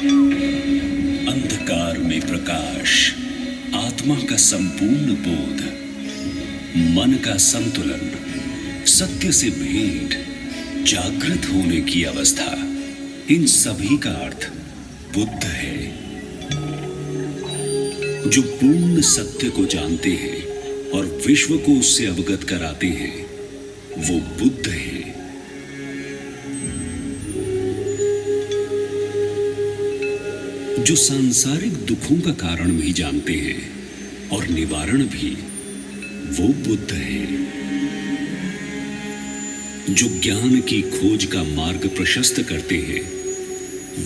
अंधकार में प्रकाश, आत्मा का संपूर्ण बोध, मन का संतुलन, सत्य से भेंट, जागृत होने की अवस्था, इन सभी का अर्थ बुद्ध है। जो पूर्ण सत्य को जानते हैं और विश्व को उससे अवगत कराते हैं, वो बुद्ध है। जो सांसारिक दुखों का कारण भी जानते हैं और निवारण भी, वो बुद्ध है। जो ज्ञान की खोज का मार्ग प्रशस्त करते हैं,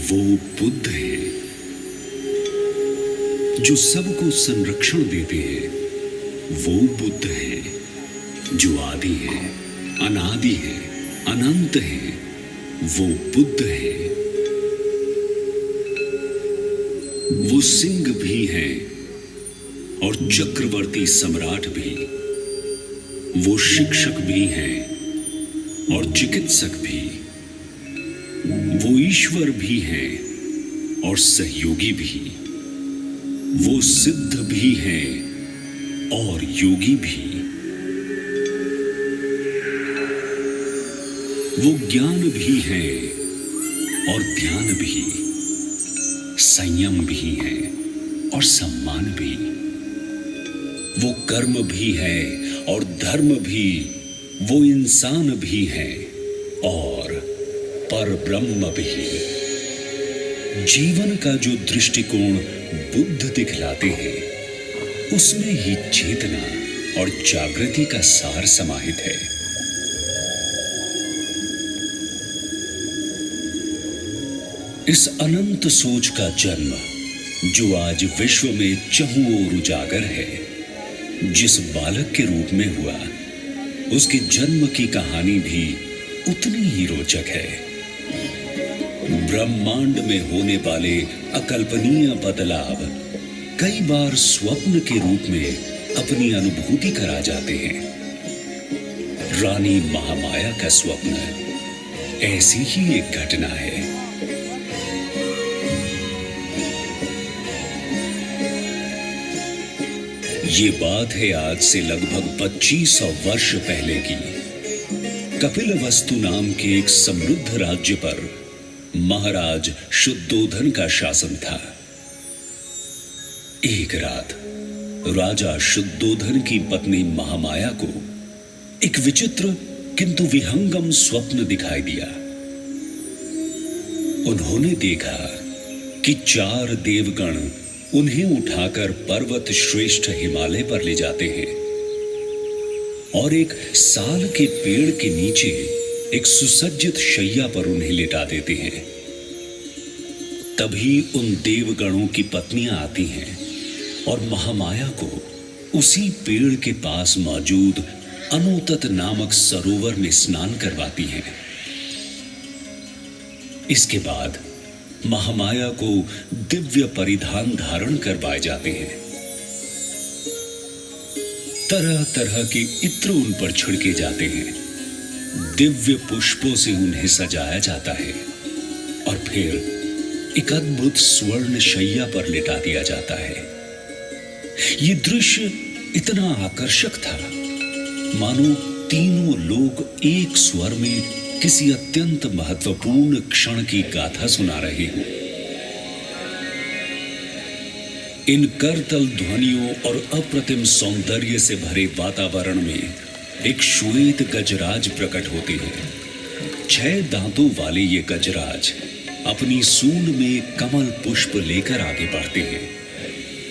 वो बुद्ध है। जो सबको संरक्षण देते हैं, वो बुद्ध है। जो आदि है, अनादि है, अनंत है, वो बुद्ध है। वो सिंह भी है और चक्रवर्ती सम्राट भी। वो शिक्षक भी हैं और चिकित्सक भी। वो ईश्वर भी हैं और सहयोगी भी। वो सिद्ध भी हैं और योगी भी। वो ज्ञान भी हैं और ध्यान भी, संयम भी है और सम्मान भी। वो कर्म भी है और धर्म भी, वो इंसान भी है और परब्रह्म भी। जीवन का जो दृष्टिकोण बुद्ध दिखलाते हैं, उसमें ही चेतना और जागृति का सार समाहित है। इस अनंत सोच का जन्म, जो आज विश्व में चहुं ओर उजागर है, जिस बालक के रूप में हुआ, उसके जन्म की कहानी भी उतनी ही रोचक है। ब्रह्मांड में होने वाले अकल्पनीय बदलाव कई बार स्वप्न के रूप में अपनी अनुभूति करा जाते हैं। रानी महामाया का स्वप्न ऐसी ही एक घटना है। ये बात है आज से लगभग 2500 वर्ष पहले की। कपिलवस्तु नाम के एक समृद्ध राज्य पर महाराज शुद्धोधन का शासन था। एक रात राजा शुद्धोधन की पत्नी महामाया को एक विचित्र किंतु विहंगम स्वप्न दिखाई दिया। उन्होंने देखा कि 4 देवगण उन्हें उठाकर पर्वत श्रेष्ठ हिमालय पर ले जाते हैं और एक साल के पेड़ के नीचे एक सुसज्जित शैया पर उन्हें लेटा देते हैं। तभी उन देवगणों की पत्नियां आती हैं और महामाया को उसी पेड़ के पास मौजूद अनुतत नामक सरोवर में स्नान करवाती हैं। इसके बाद महामाया को दिव्य परिधान धारण करवाए जाते हैं। तरह तरह के इत्र उन पर छिड़के जाते हैं। दिव्य पुष्पों से उन्हें सजाया जाता है और फिर एक अद्भुत स्वर्ण शैया पर लिटा दिया जाता है। यह दृश्य इतना आकर्षक था, मानो तीनों लोग एक स्वर में किसी अत्यंत महत्वपूर्ण क्षण की गाथा सुना रहे हो। इन करतल ध्वनियों और अप्रतिम सौंदर्य से भरे वातावरण में एक श्वेत गजराज प्रकट होते हैं। 6 दांतों वाले ये गजराज अपनी सूंड में कमल पुष्प लेकर आगे बढ़ते हैं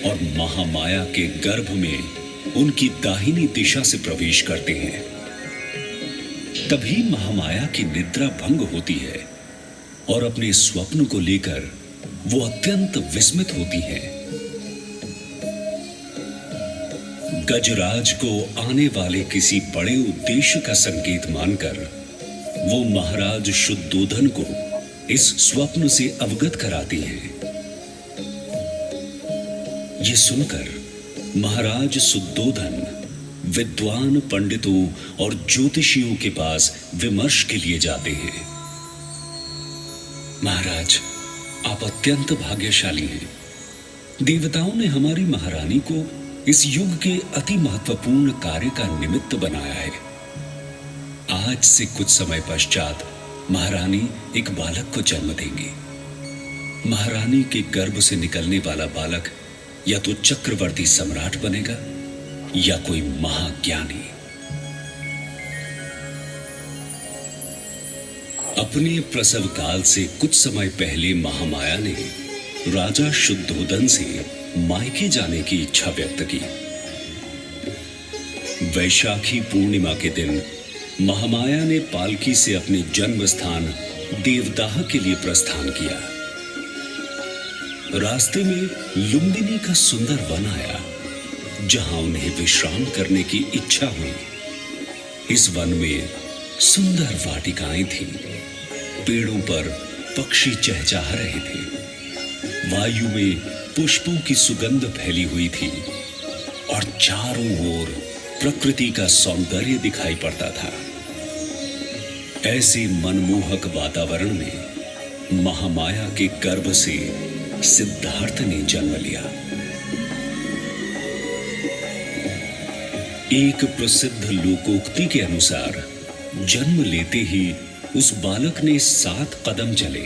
और महामाया के गर्भ में उनकी दाहिनी दिशा से प्रवेश करते हैं। तभी महामाया की निद्रा भंग होती है और अपने स्वप्न को लेकर वो अत्यंत विस्मित होती है। गजराज को आने वाले किसी बड़े उद्देश्य का संकेत मानकर वो महाराज शुद्धोधन को इस स्वप्न से अवगत कराती हैं। ये सुनकर महाराज शुद्धोधन विद्वान पंडितों और ज्योतिषियों के पास विमर्श के लिए जाते हैं। महाराज, आप अत्यंत भाग्यशाली हैं। देवताओं ने हमारी महारानी को इस युग के अति महत्वपूर्ण कार्य का निमित्त बनाया है। आज से कुछ समय पश्चात महारानी एक बालक को जन्म देंगी। महारानी के गर्भ से निकलने वाला बालक या तो चक्रवर्ती सम्राट बनेगा या कोई महाज्ञानी। अपने प्रसव काल से कुछ समय पहले महामाया ने राजा शुद्धोदन से मायके जाने की इच्छा व्यक्त की। वैशाखी पूर्णिमा के दिन महामाया ने पालकी से अपने जन्म स्थान देवदाह के लिए प्रस्थान किया। रास्ते में लुंबिनी का सुंदर वन आया, जहां उन्हें विश्राम करने की इच्छा हुई। इस वन में सुंदर वाटिकाएं थीं। पेड़ों पर पक्षी चहचहा रहे थे। वायु में पुष्पों की सुगंध फैली हुई थी और चारों ओर प्रकृति का सौंदर्य दिखाई पड़ता था। ऐसे मनमोहक वातावरण में महामाया के गर्भ से सिद्धार्थ ने जन्म लिया। एक प्रसिद्ध लोकोक्ति के अनुसार जन्म लेते ही उस बालक ने 7 कदम चले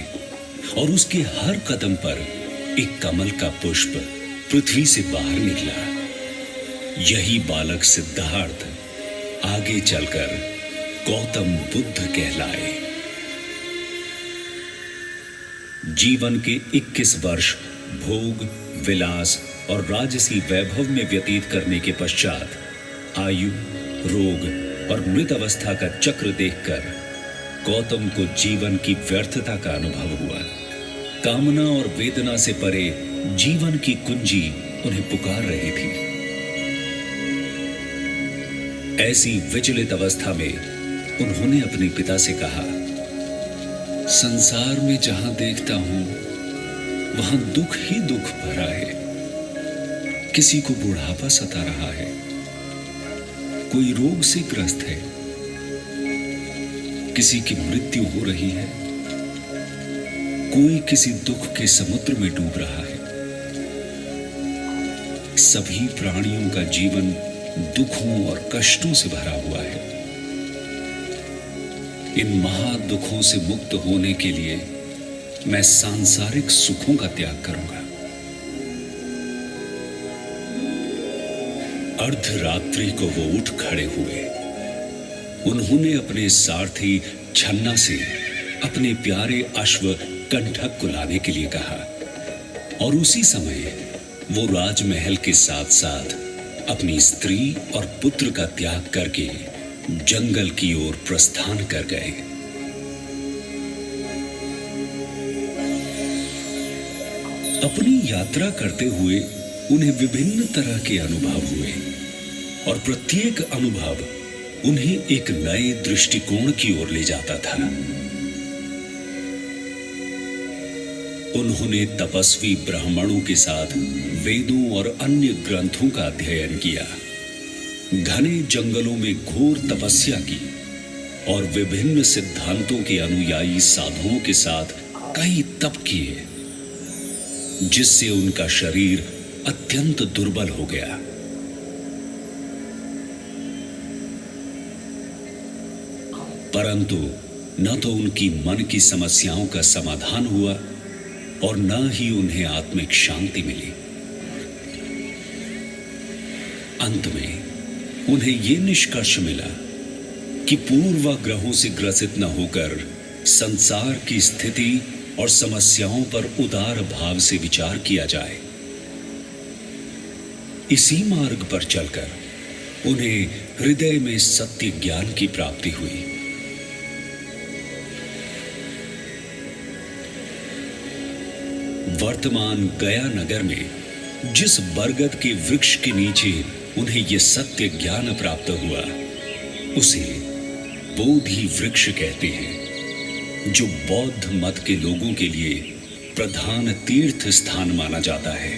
और उसके हर कदम पर एक कमल का पुष्प पृथ्वी से बाहर निकला। यही बालक सिद्धार्थ आगे चलकर गौतम बुद्ध कहलाए। जीवन के 21 वर्ष भोग, विलास और राजसी वैभव में व्यतीत करने के पश्चात आयु, रोग और मृत अवस्था का चक्र देखकर गौतम को जीवन की व्यर्थता का अनुभव हुआ। कामना और वेदना से परे जीवन की कुंजी उन्हें पुकार रही थी। ऐसी विचलित अवस्था में उन्होंने अपने पिता से कहा, संसार में जहां देखता हूं वहां दुख ही दुख भरा है। किसी को बुढ़ापा सता रहा है, कोई रोग से ग्रस्त है, किसी की मृत्यु हो रही है, कोई किसी दुख के समुद्र में डूब रहा है। सभी प्राणियों का जीवन दुखों और कष्टों से भरा हुआ है। इन महादुखों से मुक्त होने के लिए मैं सांसारिक सुखों का त्याग करूंगा। अर्धरात्रि को वो उठ खड़े हुए। उन्होंने अपने सारथी छन्ना से अपने प्यारे अश्व कंठक को लाने के लिए कहा और उसी समय वो राजमहल के साथ साथ अपनी स्त्री और पुत्र का त्याग करके जंगल की ओर प्रस्थान कर गए। अपनी यात्रा करते हुए उन्हें विभिन्न तरह के अनुभव हुए और प्रत्येक अनुभव उन्हें एक नए दृष्टिकोण की ओर ले जाता था। उन्होंने तपस्वी ब्राह्मणों के साथ वेदों और अन्य ग्रंथों का अध्ययन किया, घने जंगलों में घोर तपस्या की और विभिन्न सिद्धांतों के अनुयायी साधुओं के साथ कई तप किए, जिससे उनका शरीर अत्यंत दुर्बल हो गया। परंतु न तो उनकी मन की समस्याओं का समाधान हुआ और न ही उन्हें आत्मिक शांति मिली। अंत में उन्हें यह निष्कर्ष मिला कि पूर्वाग्रहों से ग्रसित न होकर संसार की स्थिति और समस्याओं पर उदार भाव से विचार किया जाए। इसी मार्ग पर चलकर उन्हें हृदय में सत्य ज्ञान की प्राप्ति हुई। वर्तमान गया नगर में जिस बरगद के वृक्ष के नीचे उन्हें यह सत्य ज्ञान प्राप्त हुआ, उसे बोधि वृक्ष कहते हैं, जो बौद्ध मत के लोगों के लिए प्रधान तीर्थ स्थान माना जाता है।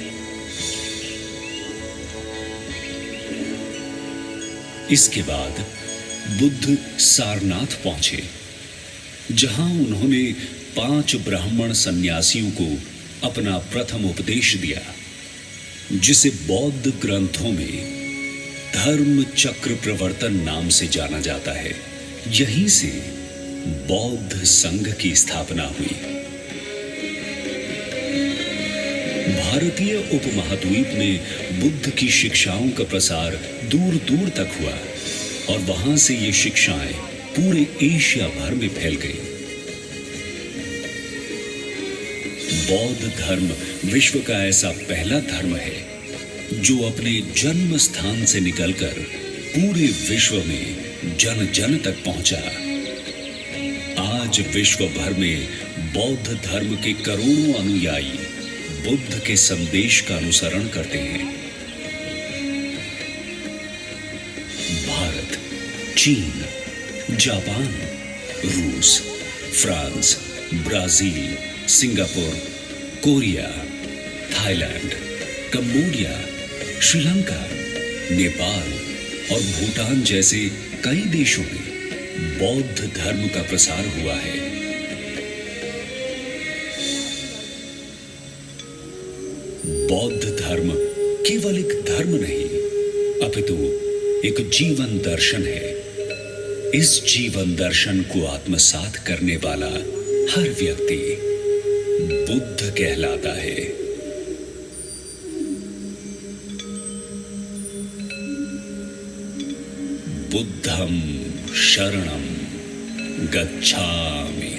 इसके बाद बुद्ध सारनाथ पहुंचे, जहां उन्होंने 5 ब्राह्मण सन्यासियों को अपना प्रथम उपदेश दिया, जिसे बौद्ध ग्रंथों में धर्म चक्र प्रवर्तन नाम से जाना जाता है। यहीं से बौद्ध संघ की स्थापना हुई। भारतीय उपमहाद्वीप में बुद्ध की शिक्षाओं का प्रसार दूर दूर तक हुआ और वहां से ये शिक्षाएं पूरे एशिया भर में फैल गई। बौद्ध धर्म विश्व का ऐसा पहला धर्म है जो अपने जन्म स्थान से निकलकर पूरे विश्व में जन जन तक पहुंचा। आज विश्व भर में बौद्ध धर्म के करोड़ों अनुयायी बुद्ध के संदेश का अनुसरण करते हैं। भारत, चीन, जापान, रूस, France, Brazil, Singapore, Korea, Thailand, Cambodia, Sri Lanka, Nepal और भूटान जैसे कई देशों में बौद्ध धर्म का प्रसार हुआ है। बौद्ध धर्म केवल एक धर्म नहीं, अपितु एक जीवन दर्शन है। इस जीवन दर्शन को आत्मसात करने वाला हर व्यक्ति बुद्ध कहलाता है। बुद्धं शरणं गच्छामि।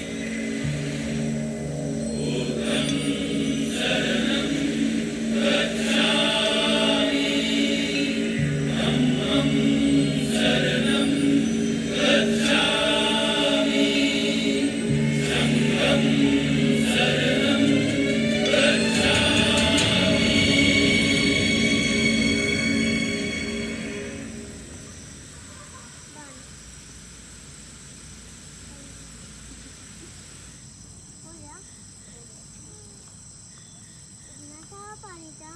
पानी का